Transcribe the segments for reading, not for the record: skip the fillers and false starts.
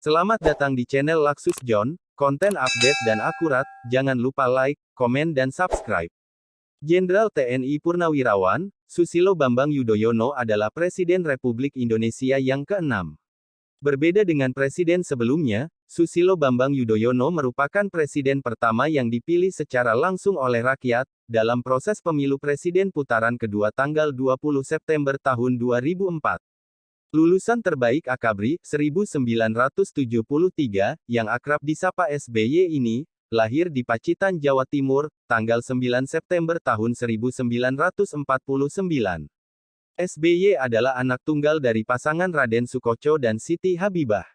Selamat datang di channel Laksus John, konten update dan akurat, jangan lupa like, komen dan subscribe. Jenderal TNI Purnawirawan, Susilo Bambang Yudhoyono adalah Presiden Republik Indonesia yang ke-6. Berbeda dengan presiden sebelumnya, Susilo Bambang Yudhoyono merupakan presiden pertama yang dipilih secara langsung oleh rakyat, dalam proses pemilu presiden putaran kedua tanggal 20 September tahun 2004. Lulusan terbaik Akabri, 1973, yang akrab disapa SBY ini, lahir di Pacitan, Jawa Timur, tanggal 9 September tahun 1949. SBY adalah anak tunggal dari pasangan Raden Sukoco dan Siti Habibah.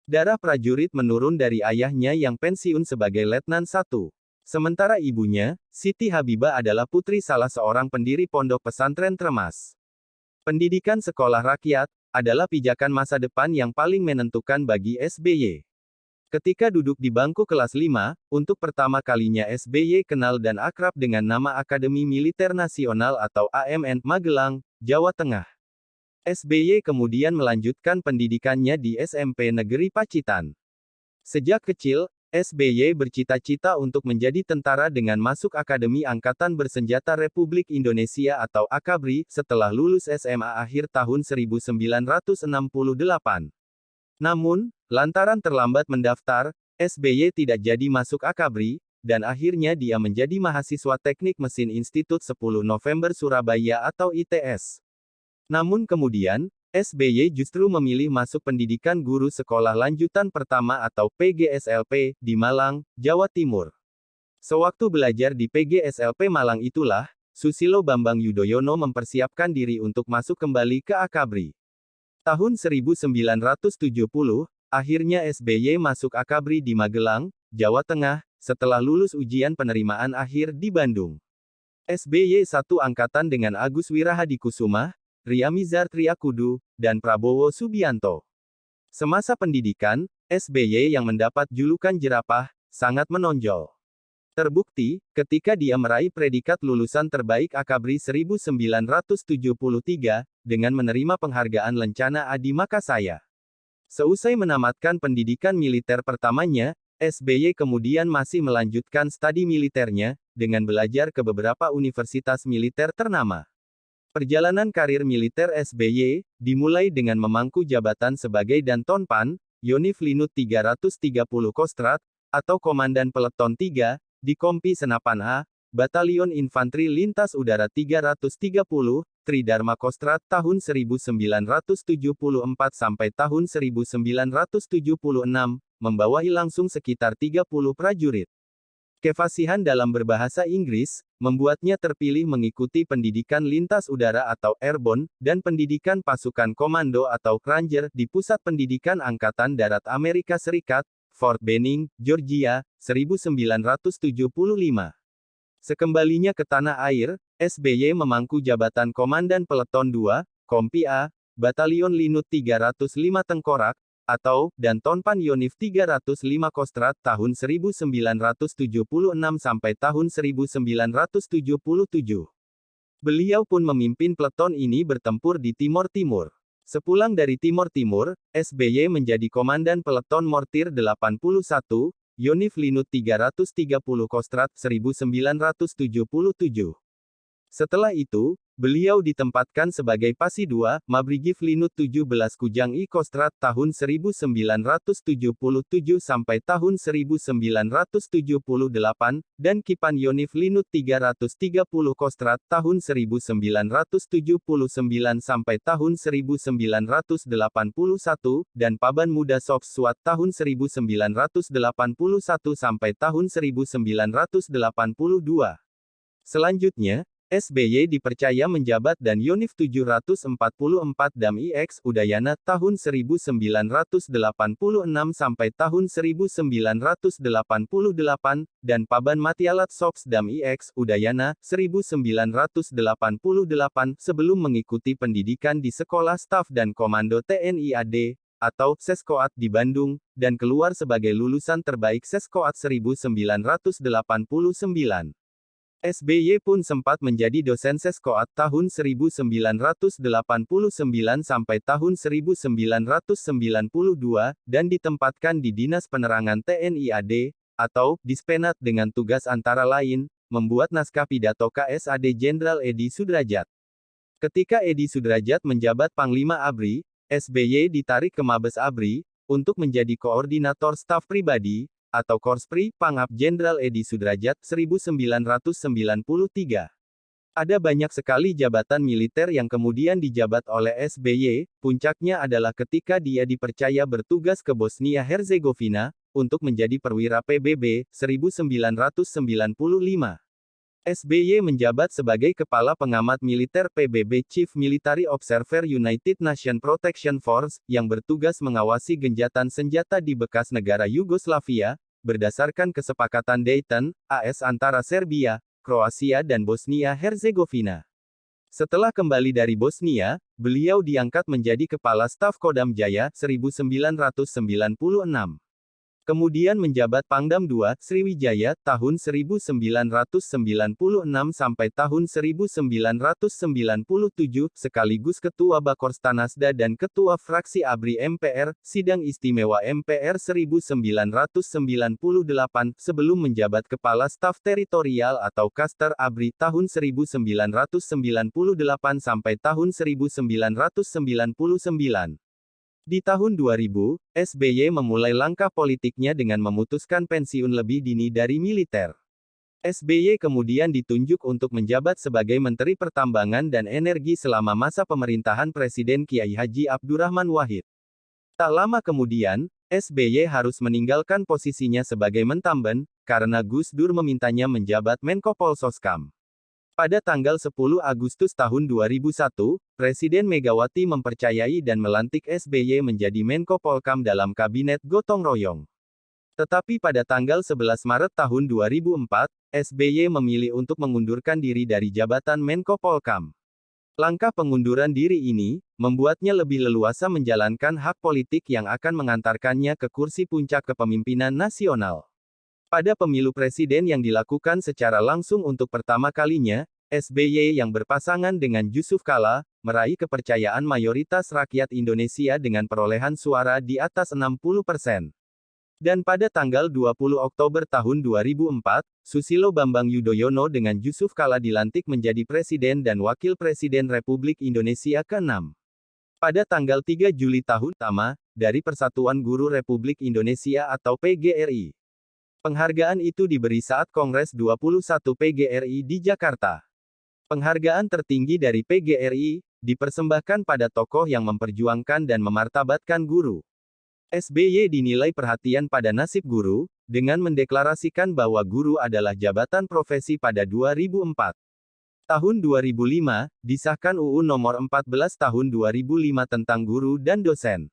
Darah prajurit menurun dari ayahnya yang pensiun sebagai Letnan I. Sementara ibunya, Siti Habibah adalah putri salah seorang pendiri pondok pesantren Tremas. Pendidikan sekolah rakyat adalah pijakan masa depan yang paling menentukan bagi SBY. Ketika duduk di bangku kelas 5, untuk pertama kalinya SBY kenal dan akrab dengan nama Akademi Militer Nasional atau AMN, Magelang, Jawa Tengah. SBY kemudian melanjutkan pendidikannya di SMP Negeri Pacitan. Sejak kecil, SBY bercita-cita untuk menjadi tentara dengan masuk Akademi Angkatan Bersenjata Republik Indonesia atau AKABRI, setelah lulus SMA akhir tahun 1968. Namun, lantaran terlambat mendaftar, SBY tidak jadi masuk AKABRI, dan akhirnya dia menjadi mahasiswa Teknik Mesin Institut 10 November Surabaya atau ITS. Namun kemudian, SBY justru memilih masuk pendidikan guru sekolah lanjutan pertama atau PGSLP, di Malang, Jawa Timur. Sewaktu belajar di PGSLP Malang itulah, Susilo Bambang Yudhoyono mempersiapkan diri untuk masuk kembali ke AKABRI. Tahun 1970, akhirnya SBY masuk AKABRI di Magelang, Jawa Tengah, setelah lulus ujian penerimaan akhir di Bandung. SBY satu angkatan dengan Agus Wirahadikusuma, Riamizar Triakudu, dan Prabowo Subianto. Semasa pendidikan, SBY yang mendapat julukan jerapah, sangat menonjol. Terbukti, ketika dia meraih predikat lulusan terbaik Akabri 1973, dengan menerima penghargaan Lencana Adi Makasaya. Seusai menamatkan pendidikan militer pertamanya, SBY kemudian masih melanjutkan studi militernya, dengan belajar ke beberapa universitas militer ternama. Perjalanan karir militer SBY, dimulai dengan memangku jabatan sebagai Dantonpan, Yonif Linut 330 Kostrat, atau Komandan Peleton 3, di Kompi Senapan A, Batalion Infanteri Lintas Udara 330, Tridharma Kostrat tahun 1974 sampai tahun 1976, membawahi langsung sekitar 30 prajurit. Kefasihan dalam berbahasa Inggris, membuatnya terpilih mengikuti pendidikan lintas udara atau airborne, dan pendidikan pasukan komando atau Ranger, di Pusat Pendidikan Angkatan Darat Amerika Serikat, Fort Benning, Georgia, 1975. Sekembalinya ke tanah air, SBY memangku jabatan Komandan Peleton 2, Kompi A, Batalion Linut 305 Tengkorak, atau Dantonpan Yonif 305 Kostrat tahun 1976 sampai tahun 1977. Beliau pun memimpin peleton ini bertempur di Timor Timur. Sepulang dari Timor Timur, SBY menjadi Komandan Peleton Mortir 81, Yonif Linut 330 Kostrat 1977. Setelah itu, beliau ditempatkan sebagai Pasi II, Mabrigif Linut 17 Kujang I Kostrat tahun 1977 sampai tahun 1978, dan Kipan Yonif Linut 330 Kostrat tahun 1979 sampai tahun 1981, dan Paban Muda Sof Swat tahun 1981 sampai tahun 1982. Selanjutnya, SBY dipercaya menjabat dan Yonif 744 Dam IX Udayana tahun 1986 sampai tahun 1988, dan Paban Matialat Sops Dam IX Udayana 1988, sebelum mengikuti pendidikan di Sekolah Staf dan Komando TNI AD, atau Seskoat di Bandung, dan keluar sebagai lulusan terbaik Seskoat 1989. SBY pun sempat menjadi dosen Seskoat tahun 1989 sampai tahun 1992, dan ditempatkan di Dinas Penerangan TNI AD, atau Dispenat dengan tugas antara lain, membuat naskah pidato KSAD Jenderal Edi Sudrajat. Ketika Edi Sudrajat menjabat Panglima ABRI, SBY ditarik ke Mabes ABRI, untuk menjadi Koordinator Staf Pribadi, atau Korspri, Pangap Jenderal Edi Sudrajat, 1993. Ada banyak sekali jabatan militer yang kemudian dijabat oleh SBY, puncaknya adalah ketika dia dipercaya bertugas ke Bosnia-Herzegovina, untuk menjadi perwira PBB, 1995. SBY menjabat sebagai Kepala Pengamat Militer PBB Chief Military Observer United Nations Protection Force, yang bertugas mengawasi genjatan senjata di bekas negara Yugoslavia, berdasarkan kesepakatan Dayton, AS antara Serbia, Kroasia dan Bosnia-Herzegovina. Setelah kembali dari Bosnia, beliau diangkat menjadi Kepala Staf Kodam Jaya, 1996. Kemudian menjabat Pangdam II, Sriwijaya, tahun 1996 sampai tahun 1997, sekaligus Ketua Bakorstanasda dan Ketua Fraksi ABRI MPR, Sidang Istimewa MPR 1998, sebelum menjabat Kepala Staf Teritorial atau Kaster ABRI tahun 1998 sampai tahun 1999. Di tahun 2000, SBY memulai langkah politiknya dengan memutuskan pensiun lebih dini dari militer. SBY kemudian ditunjuk untuk menjabat sebagai Menteri Pertambangan dan Energi selama masa pemerintahan Presiden Kiai Haji Abdurrahman Wahid. Tak lama kemudian, SBY harus meninggalkan posisinya sebagai Mentamben, karena Gus Dur memintanya menjabat Menko Polsoskam. Pada tanggal 10 Agustus tahun 2001, Presiden Megawati mempercayai dan melantik SBY menjadi Menko Polkam dalam Kabinet Gotong Royong. Tetapi pada tanggal 11 Maret tahun 2004, SBY memilih untuk mengundurkan diri dari jabatan Menko Polkam. Langkah pengunduran diri ini, membuatnya lebih leluasa menjalankan hak politik yang akan mengantarkannya ke kursi puncak kepemimpinan nasional. Pada pemilu presiden yang dilakukan secara langsung untuk pertama kalinya, SBY yang berpasangan dengan Yusuf Kala, meraih kepercayaan mayoritas rakyat Indonesia dengan perolehan suara di atas 60%. Dan pada tanggal 20 Oktober tahun 2004, Susilo Bambang Yudhoyono dengan Yusuf Kala dilantik menjadi Presiden dan Wakil Presiden Republik Indonesia ke-6. Pada tanggal 3 Juli tahun sama, dari Persatuan Guru Republik Indonesia atau PGRI. Penghargaan itu diberi saat Kongres 21 PGRI di Jakarta. Penghargaan tertinggi dari PGRI, dipersembahkan pada tokoh yang memperjuangkan dan memartabatkan guru. SBY dinilai perhatian pada nasib guru, dengan mendeklarasikan bahwa guru adalah jabatan profesi pada 2004. Tahun 2005, disahkan UU Nomor 14 Tahun 2005 tentang guru dan dosen.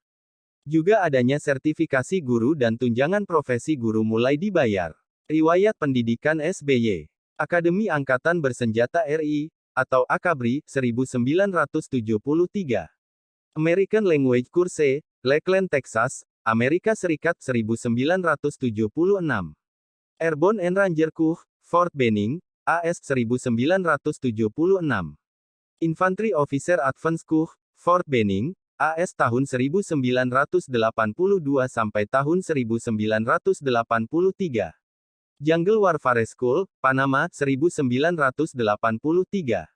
Juga adanya sertifikasi guru dan tunjangan profesi guru mulai dibayar. Riwayat pendidikan SBY. Akademi Angkatan Bersenjata RI, atau AKABRI, 1973. American Language Course, Lakeland, Texas, Amerika Serikat, 1976. Airborne and Ranger Corps, Fort Benning, AS, 1976. Infantry Officer Advance Corps, Fort Benning, AS tahun 1982 sampai tahun 1983. Jungle Warfare School, Panama, 1983.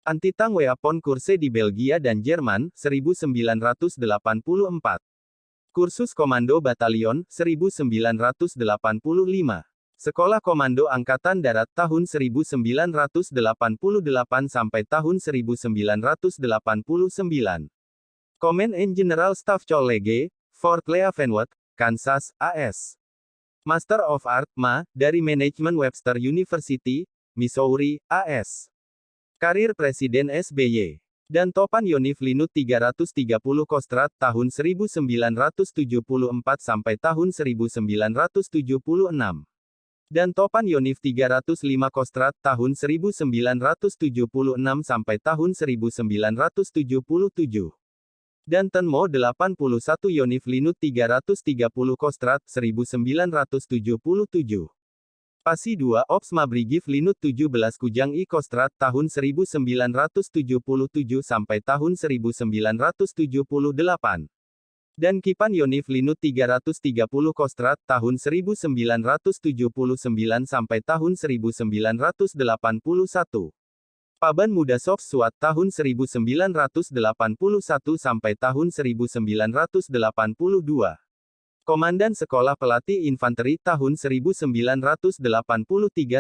Antitang Weapon Course di Belgia dan Jerman, 1984. Kursus Komando Batalion, 1985. Sekolah Komando Angkatan Darat tahun 1988 sampai tahun 1989. Command and General Staff College, Fort Leavenworth, Kansas, AS. Master of Art, MA, dari Management Webster University, Missouri, AS. Karir Presiden SBY. Dan Topan Yonif Linut 330 Kostrad tahun 1974 sampai tahun 1976. Dan Topan Yonif 305 Kostrad tahun 1976 sampai tahun 1977. Dan Tenmo 81 Yonif Linut 330 Kostrad, 1977. Pasi 2 Ops Mabrigif Linut 17 Kujang I Kostrat tahun 1977 sampai tahun 1978. Dan Kipan Yonif Linut 330 Kostrat tahun 1979 sampai tahun 1981. Paban Muda Sof Suat tahun 1981 sampai tahun 1982. Komandan Sekolah Pelatih Infanteri tahun 1983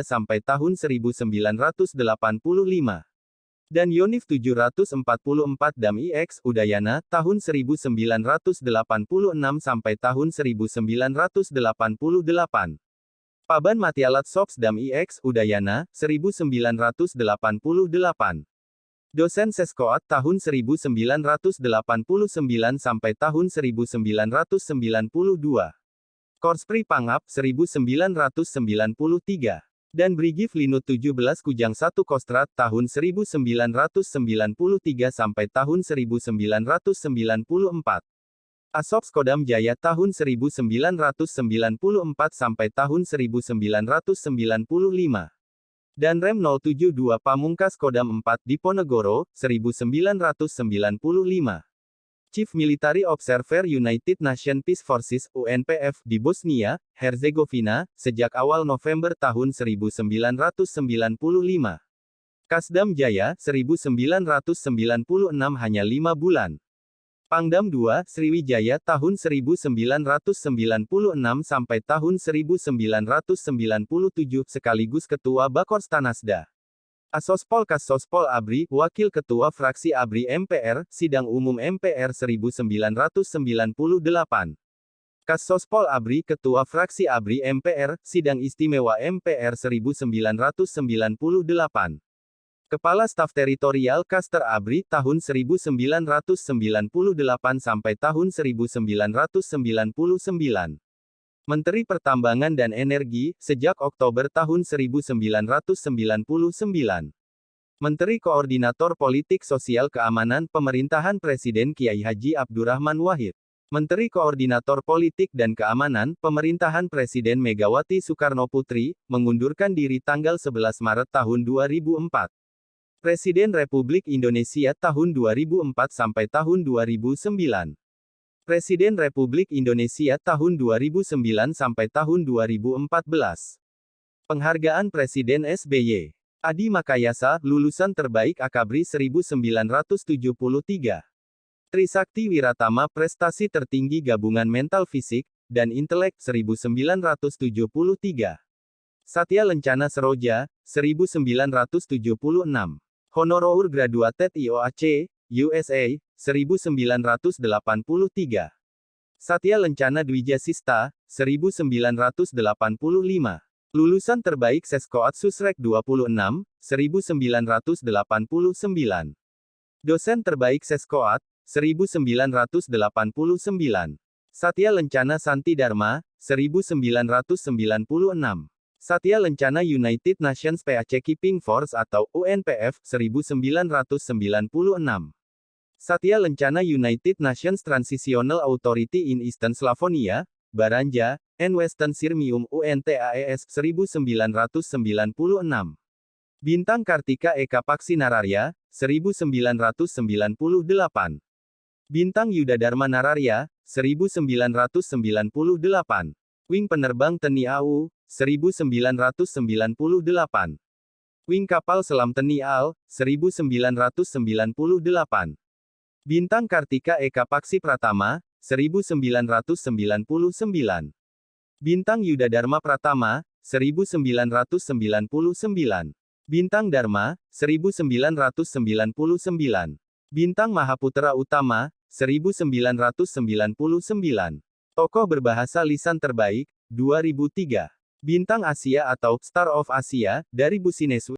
sampai tahun 1985. Dan Yonif 744 Dam IX Udayana tahun 1986 sampai tahun 1988. Paban Matialat Sops Dam IX Udayana 1988. Dosen Seskoat tahun 1989 sampai tahun 1992. Korspri Pangap 1993. Dan Brigif Linut 17 Kujang 1 Kostrat tahun 1993 sampai tahun 1994. Asops Kodam Jaya tahun 1994 sampai tahun 1995. Dan Rem 072 Pamungkas Kodam 4 Diponegoro, 1995. Chief Military Observer United Nations Peace Forces, UNPF, di Bosnia, Herzegovina, sejak awal November tahun 1995. Kasdam Jaya, 1996 hanya 5 bulan. Pangdam 2, Sriwijaya tahun 1996 sampai tahun 1997 sekaligus Ketua Bakors Tanasda. Asospol Kassospol ABRI, Wakil Ketua Fraksi ABRI MPR, Sidang Umum MPR 1998. Kassospol ABRI, Ketua Fraksi ABRI MPR, Sidang Istimewa MPR 1998. Kepala Staf Teritorial Kaster ABRI tahun 1998 sampai tahun 1999. Menteri Pertambangan dan Energi, sejak Oktober tahun 1999. Menteri Koordinator Politik Sosial Keamanan Pemerintahan Presiden Kiai Haji Abdurrahman Wahid. Menteri Koordinator Politik dan Keamanan Pemerintahan Presiden Megawati Soekarnoputri, mengundurkan diri tanggal 11 Maret tahun 2004. Presiden Republik Indonesia tahun 2004 sampai tahun 2009. Presiden Republik Indonesia tahun 2009 sampai tahun 2014. Penghargaan Presiden SBY. Adi Makayasa, lulusan terbaik Akabri 1973. Trisakti Wiratama, prestasi tertinggi gabungan mental fisik dan intelek 1973. Satya Lencana Seroja, 1976. Honoreur Graduated IOAC, USA, 1983. Satya Lencana Dwijasista, 1985. Lulusan terbaik Seskoat Susrek 26, 1989. Dosen terbaik Seskoat, 1989. Satya Lencana Santi Dharma, 1996. Satya Lencana United Nations Peacekeeping Force atau UNPF, 1996. Satya Lencana United Nations Transitional Authority in Eastern Slavonia, Baranja, and Western Sirmium UNTAES, 1996. Bintang Kartika Eka Paksi Nararya, 1998. Bintang Yudadharma Nararya, 1998. Wing Penerbang TNI AU, 1998. Wing Kapal Selam TNI AL, 1998. Bintang Kartika Eka Paksi Pratama, 1999. Bintang Yudadharma Pratama, 1999. Bintang Dharma, 1999. Bintang Mahaputra Utama, 1999. Tokoh berbahasa lisan terbaik, 2003. Bintang Asia atau Star of Asia, dari Business